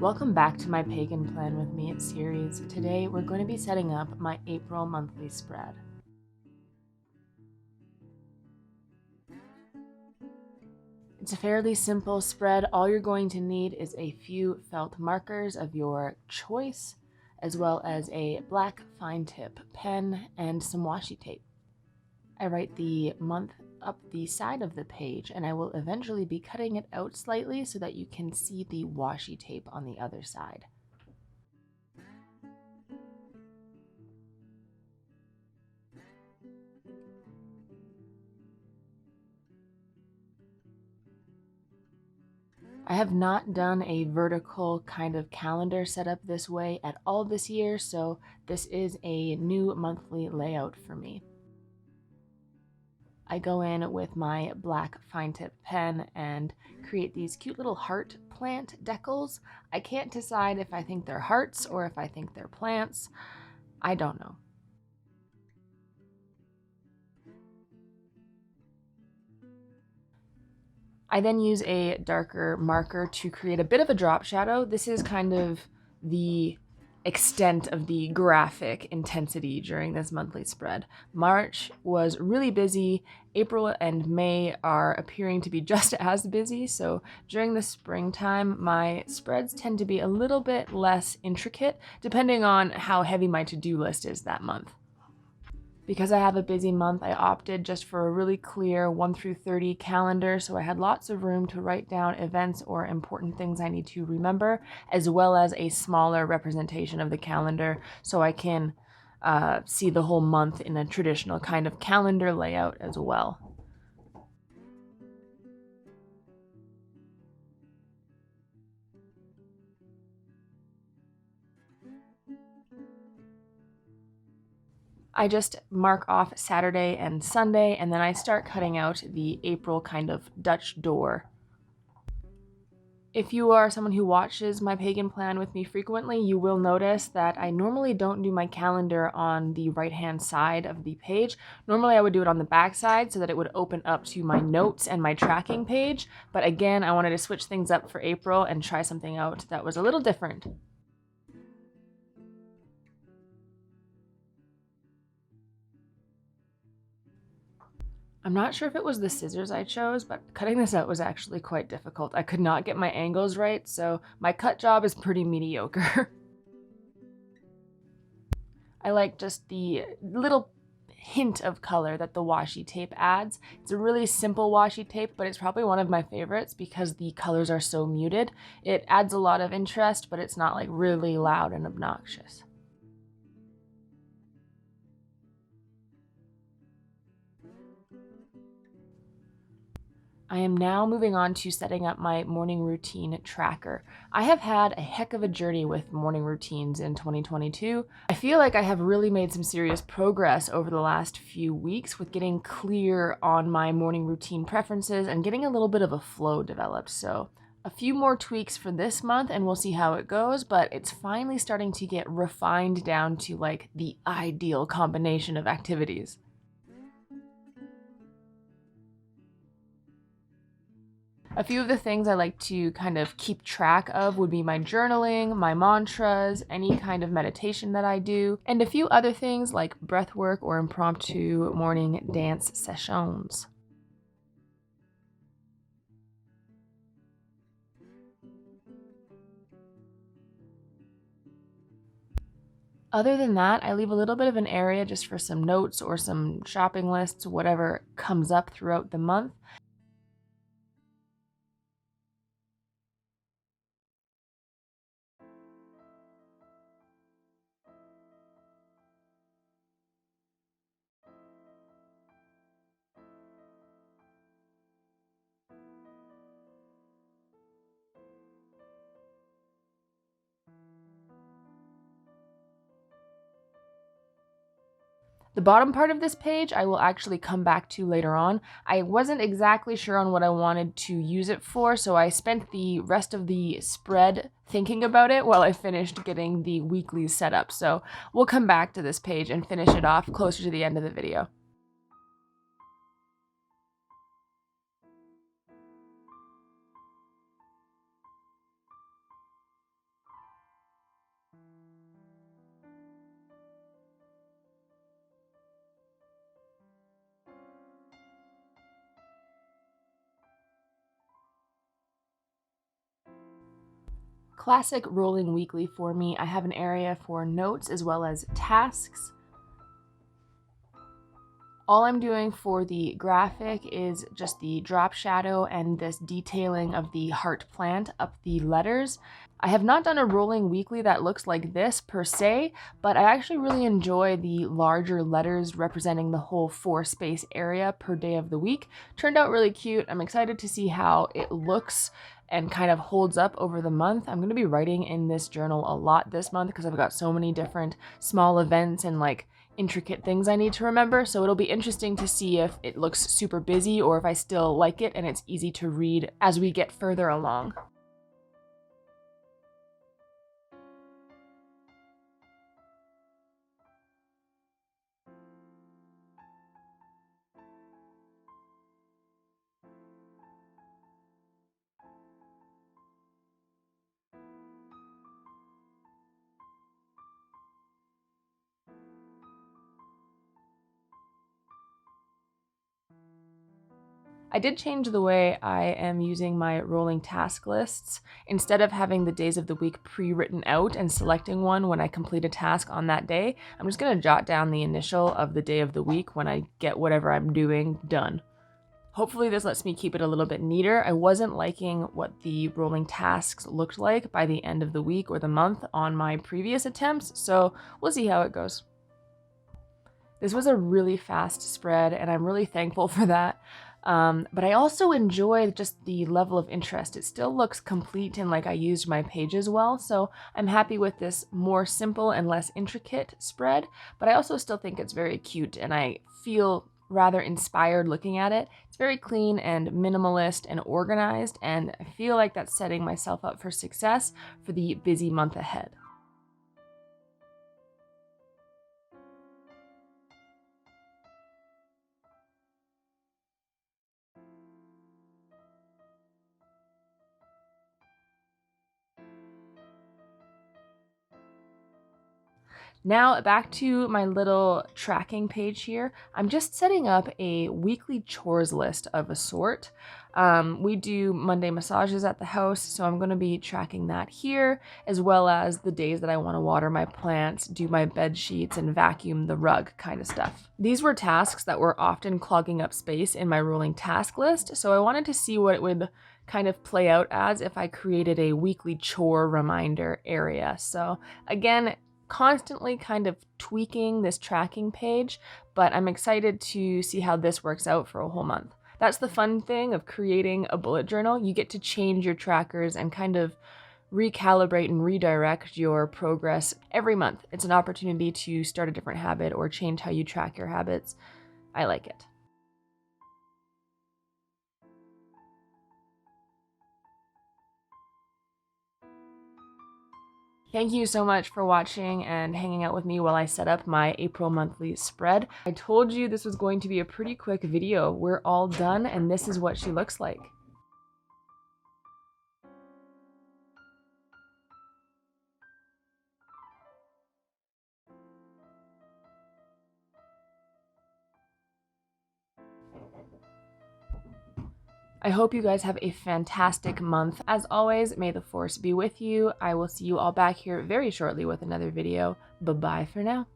Welcome back to my Pagan Plan with Me series. Today we're going to be setting up my April monthly spread. It's a fairly simple spread. All you're going to need is a few felt markers of your choice, as well as a black fine tip pen and some washi tape. I write the month up the side of the page, and I will eventually be cutting it out slightly so that you can see the washi tape on the other side. I have not done a vertical kind of calendar setup this way at all this year, so this is a new monthly layout for me. I go in with my black fine tip pen and create these cute little heart plant decals. I can't decide if I think they're hearts or if I think they're plants. I don't know. I then use a darker marker to create a bit of a drop shadow. This is kind of the extent of the graphic intensity during this monthly spread. March was really busy. April and May are appearing to be just as busy, so during the springtime, my spreads tend to be a little bit less intricate, depending on how heavy my to-do list is that month. Because I have a busy month, I opted just for a really clear 1 through 30 calendar, so I had lots of room to write down events or important things I need to remember, as well as a smaller representation of the calendar so I can see the whole month in a traditional kind of calendar layout as well. I just mark off Saturday and Sunday, and then I start cutting out the April kind of Dutch door. If you are someone who watches my Pagan Plan with me frequently, you will notice that I normally don't do my calendar on the right-hand side of the page. Normally I would do it on the back side so that it would open up to my notes and my tracking page. But again, I wanted to switch things up for April and try something out that was a little different. I'm not sure if it was the scissors I chose, but cutting this out was actually quite difficult. I could not get my angles right, so my cut job is pretty mediocre. I like just the little hint of color that the washi tape adds. It's a really simple washi tape, but it's probably one of my favorites because the colors are so muted. It adds a lot of interest, but it's not like really loud and obnoxious. I am now moving on to setting up my morning routine tracker. I have had a heck of a journey with morning routines in 2022. I feel like I have really made some serious progress over the last few weeks with getting clear on my morning routine preferences and getting a little bit of a flow developed. So a few more tweaks for this month and we'll see how it goes, but it's finally starting to get refined down to like the ideal combination of activities. A few of the things I like to kind of keep track of would be my journaling, my mantras, any kind of meditation that I do, and a few other things like breath work or impromptu morning dance sessions. Other than that, I leave a little bit of an area just for some notes or some shopping lists, whatever comes up throughout the month. The bottom part of this page I will actually come back to later on. I wasn't exactly sure on what I wanted to use it for, so I spent the rest of the spread thinking about it while I finished getting the weeklies set up. So we'll come back to this page and finish it off closer to the end of the video. Classic rolling weekly for me. I have an area for notes as well as tasks. All I'm doing for the graphic is just the drop shadow and this detailing of the heart plant up the letters. I have not done a rolling weekly that looks like this per se, but I actually really enjoy the larger letters representing the whole 4-space area per day of the week. Turned out really cute. I'm excited to see how it looks and kind of holds up over the month. I'm going to be writing in this journal a lot this month because I've got so many different small events and like intricate things I need to remember, so it'll be interesting to see if it looks super busy or if I still like it and it's easy to read as we get further along. I did change the way I am using my rolling task lists. Instead of having the days of the week pre-written out and selecting one when I complete a task on that day, I'm just going to jot down the initial of the day of the week when I get whatever I'm doing done. Hopefully this lets me keep it a little bit neater. I wasn't liking what the rolling tasks looked like by the end of the week or the month on my previous attempts, so we'll see how it goes. This was a really fast spread, and I'm really thankful for that. But I also enjoy just the level of interest. It still looks complete and like I used my pages well, so I'm happy with this more simple and less intricate spread, but I also still think it's very cute and I feel rather inspired looking at it. It's very clean and minimalist and organized, and I feel like that's setting myself up for success for the busy month ahead. Now back to my little tracking page here. I'm just setting up a weekly chores list of a sort. We do Monday massages at the house, so I'm going to be tracking that here, as well as the days that I want to water my plants, do my bed sheets, and vacuum the rug kind of stuff. These were tasks that were often clogging up space in my rolling task list, so I wanted to see what it would kind of play out as if I created a weekly chore reminder area. So again, constantly kind of tweaking this tracking page, but I'm excited to see how this works out for a whole month. That's the fun thing of creating a bullet journal. You get to change your trackers and kind of recalibrate and redirect your progress every month. It's an opportunity to start a different habit or change how you track your habits. I like it. Thank you so much for watching and hanging out with me while I set up my April monthly spread. I told you this was going to be a pretty quick video. We're all done, and this is what she looks like. I hope you guys have a fantastic month. As always, may the force be with you. I will see you all back here very shortly with another video. Bye-bye for now.